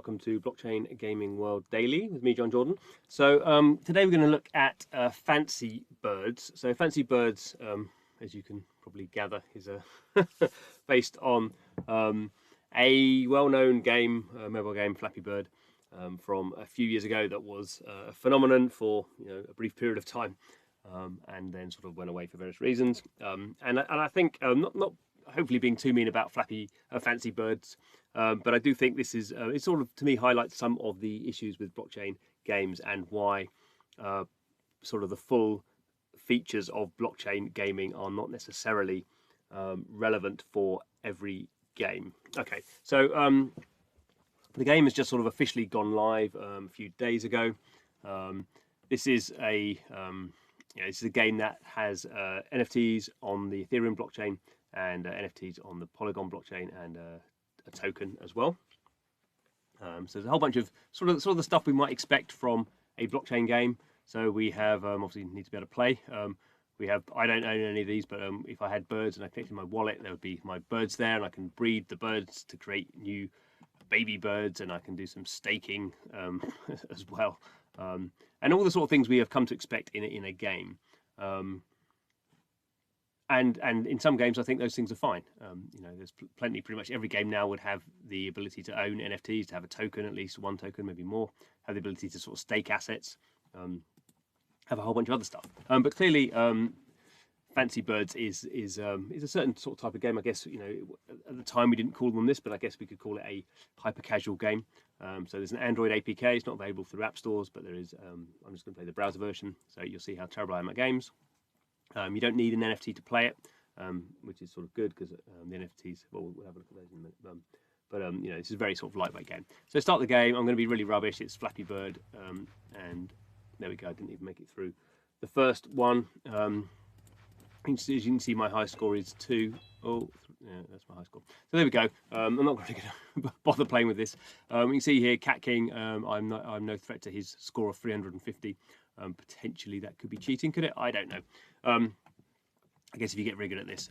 welcome to Blockchain Gaming World Daily with me, Jon Jordan. So today we're going to look at Fancy Birds. So Fancy Birds, as you can probably gather, is based on a well-known game, mobile game, Flappy Bird, from a few years ago that was a phenomenon for a brief period of time, and then sort of went away for various reasons. And I think not hopefully being too mean about Fancy Birds, but I do think this is it sort of, to me, highlights some of the issues with blockchain games and why sort of the full features of blockchain gaming are not necessarily relevant for every game. Okay, so the game has just sort of officially gone live a few days ago. This is a game that has NFTs on the Ethereum blockchain and NFTs on the Polygon blockchain and a token as well. So there's a whole bunch of sort of the stuff we might expect from a blockchain game. So we have obviously need to be able to play. I don't own any of these, but if I had birds and I clicked in my wallet, there would be my birds there, and I can breed the birds to create new baby birds, and I can do some staking as well, and all the sort of things we have come to expect in a game. And in some games, I think those things are fine. There's plenty. Pretty much every game now would have the ability to own NFTs, to have a token, at least one token, maybe more. Have the ability to sort of stake assets, have a whole bunch of other stuff. But clearly, Fancy Birds is a certain sort of type of game. I guess at the time we didn't call them this, but I guess we could call it a hyper casual game. So there's an Android APK. It's not available through app stores, but there is. I'm just going to play the browser version, so you'll see how terrible I am at games. You don't need an NFT to play it, which is sort of good because the NFTs. Well, we'll have a look at those in a minute. But this is a very sort of lightweight game. So start the game. I'm going to be really rubbish. It's Flappy Bird, and there we go. I didn't even make it through the first one. As you can see, my high score is 2. Oh, yeah, that's my high score. So there we go. I'm not really going to bother playing with this. You can see here, Cat King. I'm no threat to his score of 350. Potentially that could be cheating, could it? I don't know. I guess if you get really good at this,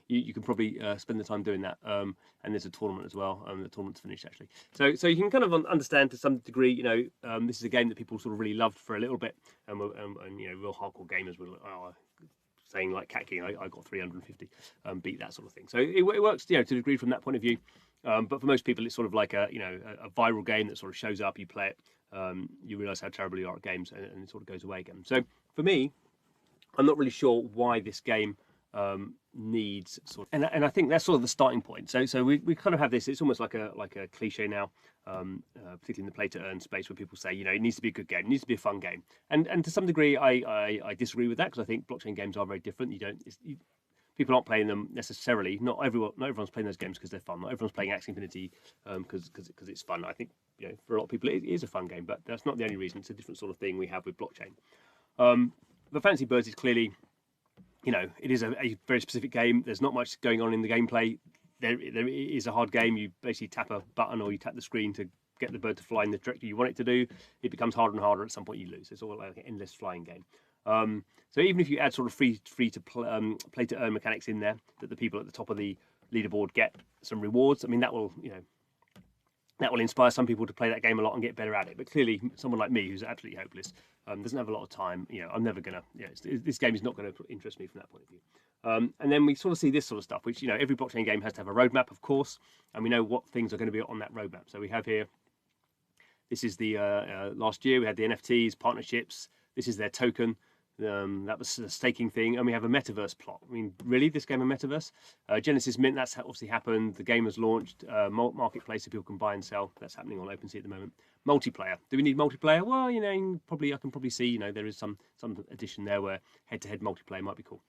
you can probably spend the time doing that. And there's a tournament as well. The tournament's finished actually. So you can kind of understand to some degree. This is a game that people sort of really loved for a little bit, and real hardcore gamers were saying like Cat King, I got 350, beat that sort of thing. So it works, to a degree from that point of view. But for most people, it's sort of like a viral game that sort of shows up. You play it, you realise how terrible you are at games, and it sort of goes away again. So for me, I'm not really sure why this game needs sort of, and I think that's sort of the starting point. So we kind of have this. It's almost like a cliche now, particularly in the play to earn space, where people say it needs to be a good game, it needs to be a fun game, and to some degree I disagree with that, because I think blockchain games are very different. People aren't playing them necessarily. Not everyone's playing those games because they're fun. Not everyone's playing Axie Infinity because it's fun. I think for a lot of people it is a fun game, but that's not the only reason. It's a different sort of thing we have with blockchain. But Fancy Birds is clearly, it is a very specific game. There's not much going on in the gameplay. There is a hard game. You basically tap a button or you tap the screen to get the bird to fly in the direction you want it to do. It becomes harder and harder. At some point you lose. It's all like an endless flying game. So even if you add sort of free to play to earn mechanics in there, that the people at the top of the leaderboard get some rewards, I mean that will inspire some people to play that game a lot and get better at it. But clearly, someone like me who's absolutely hopeless, doesn't have a lot of time. I'm never gonna. This game is not going to interest me from that point of view. And then we sort of see this sort of stuff, which every blockchain game has to have a roadmap, of course, and we know what things are going to be on that roadmap. So we have here. This is the last year we had the NFTs, partnerships. This is their token. That was a staking thing, and we have a metaverse plot. I mean, really, this game a metaverse? Genesis Mint, that's obviously happened. The game has launched. Marketplace, so people can buy and sell. That's happening on OpenSea at the moment. Multiplayer. Do we need multiplayer? Well, I can probably see, there is some addition there where head-to-head multiplayer might be cool.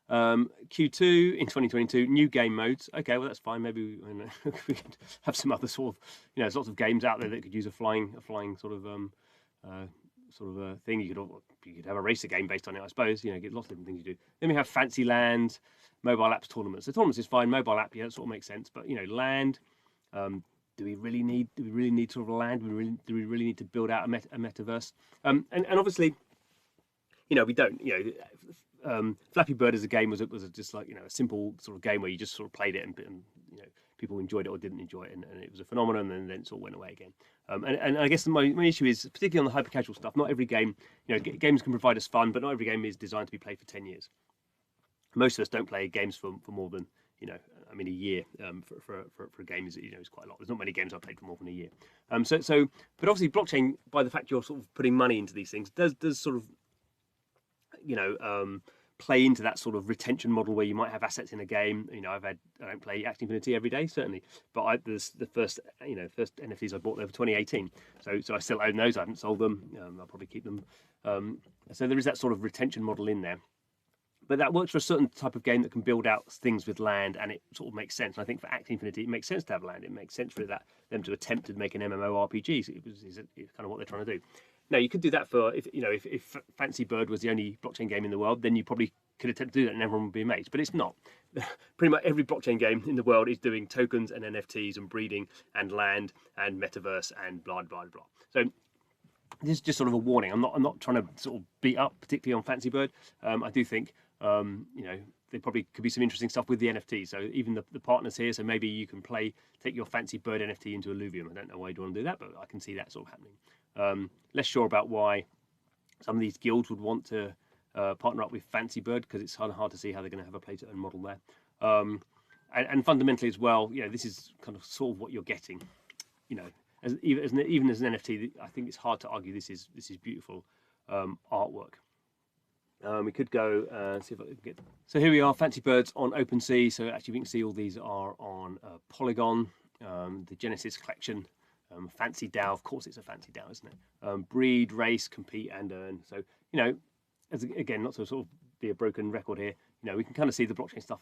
Q2 in 2022, new game modes. Okay, well that's fine. Maybe we could have some other sort of, there's lots of games out there that could use a flying sort of thing. You could have a racer game based on it, I suppose. Get lots of different things you do. Then we have Fancy Land, mobile apps, tournaments. The tournaments is fine. Mobile app, that sort of makes sense. But land, do we really need sort of land? Do we really need to build out a metaverse? And obviously, we don't. Flappy Bird as a game was just like a simple sort of game where you just sort of played it and people enjoyed it or didn't enjoy it, and it was a phenomenon, and then it all went away again. And I guess my issue is, particularly on the hyper casual stuff, not every game, games can provide us fun, but not every game is designed to be played for 10 years. Most of us don't play games for more than, a year for a game is quite a lot. There's not many games I've played for more than a year. But obviously blockchain, by the fact you're sort of putting money into these things, does sort of, play into that sort of retention model where you might have assets in a game. I don't play Axie Infinity every day, certainly, but there's the first NFTs I bought there for 2018. So I still own those. I haven't sold them. I'll probably keep them. So there is that sort of retention model in there. But that works for a certain type of game that can build out things with land, and it sort of makes sense. And I think for Axie Infinity, it makes sense to have land. It makes sense for them to attempt to make an MMORPG. So it's kind of what they're trying to do. Now, you could do that for, if Fancy Bird was the only blockchain game in the world, then you probably could attempt to do that and everyone would be amazed. But it's not. Pretty much every blockchain game in the world is doing tokens and NFTs and breeding and land and metaverse and blah, blah, blah. So this is just sort of a warning. I'm not trying to sort of beat up, particularly on Fancy Bird. I do think, there probably could be some interesting stuff with the NFT. So even the partners here, so maybe you can take your Fancy Bird NFT into Illuvium. I don't know why you'd want to do that, but I can see that sort of happening. Less sure about why some of these guilds would want to partner up with Fancy Bird, because it's kind of hard to see how they're going to have a play to earn model there. And fundamentally as well, this is kind of sort of what you're getting. Even as an NFT, I think it's hard to argue this is beautiful artwork. We could go see if I can get. So here we are, Fancy Birds on OpenSea. So actually, we can see all these are on Polygon, the Genesis collection, Fancy DAO. Of course, it's a Fancy DAO, isn't it? Breed, race, compete, and earn. So again, not to sort of be a broken record here. We can kind of see the blockchain stuff.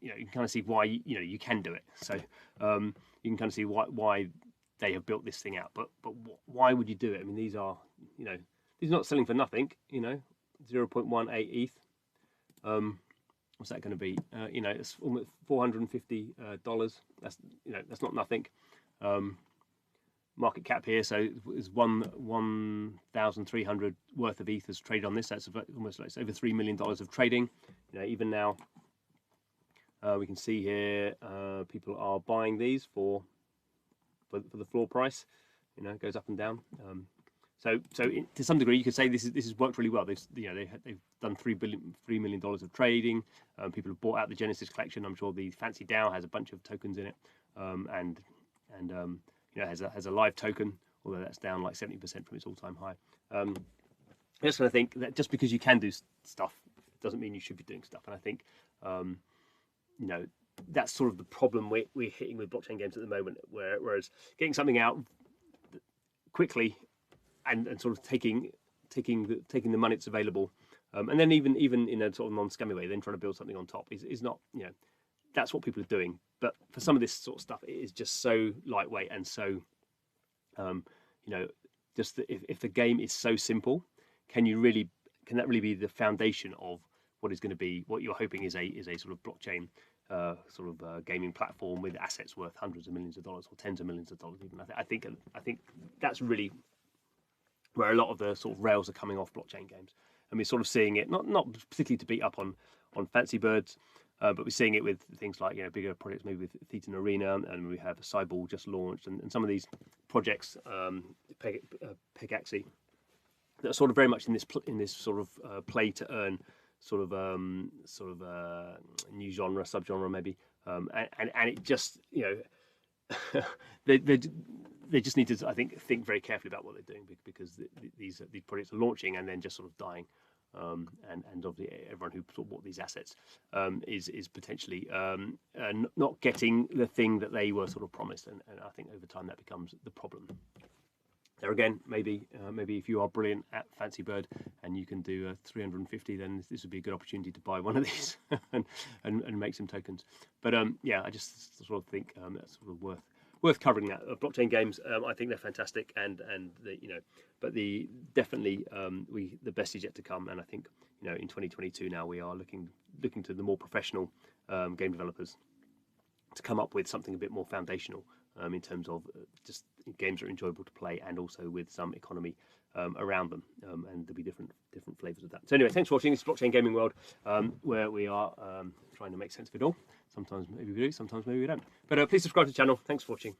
You can kind of see why you can do it. So you can kind of see why they have built this thing out. But why would you do it? I mean, these are these are not selling for nothing. 0.18 ETH. What's that going to be? It's almost $450. That's not nothing. Market cap here, so it's 1,300 worth of ETH has traded on this. That's almost like over $3 million of trading. Even now, we can see here people are buying these for the floor price. It goes up and down. So to some degree, you could say this has worked really well. They've done $3 million of trading. People have bought out the Genesis collection. I'm sure the Fancy DAO has a bunch of tokens in it, and has a live token, although that's down like 70% from its all-time high. I just kind of think that just because you can do stuff doesn't mean you should be doing stuff. And I think that's sort of the problem we're hitting with blockchain games at the moment. Whereas getting something out quickly and sort of taking the money that's available, and then even in a sort of non-scammy way, then trying to build something on top is not, that's what people are doing. But for some of this sort of stuff, it is just so lightweight and so, just if the game is so simple, can that really be the foundation of what is going to be what you're hoping is a sort of blockchain gaming platform with assets worth hundreds of millions of dollars or tens of millions of dollars even? I think that's really where a lot of the sort of rails are coming off blockchain games, and we're sort of seeing it not particularly to beat up on Fancy Birds, but we're seeing it with things like bigger projects, maybe with Thetan Arena, and we have Cyball just launched, and some of these projects, Pegaxi, that are sort of very much in this sort of play to earn sort of new genre, subgenre maybe, and it just they just need to, I think very carefully about what they're doing, because these projects are launching and then just sort of dying, and obviously everyone who sort of bought these assets is potentially not getting the thing that they were sort of promised, and I think over time that becomes the problem. There again, maybe if you are brilliant at Fancy Bird and you can do 350, then this would be a good opportunity to buy one of these and make some tokens. But I just sort of think that's sort of worth covering that. Blockchain games, I think they're fantastic, and but definitely the best is yet to come. And I think in 2022 now we are looking to the more professional game developers to come up with something a bit more foundational in terms of just games that are enjoyable to play, and also with some economy around them, and there'll be different flavors of that. So anyway, thanks for watching. This is Blockchain Gaming World, where we are trying to make sense of it all. Sometimes maybe we do, sometimes maybe we don't. But please subscribe to the channel. Thanks for watching.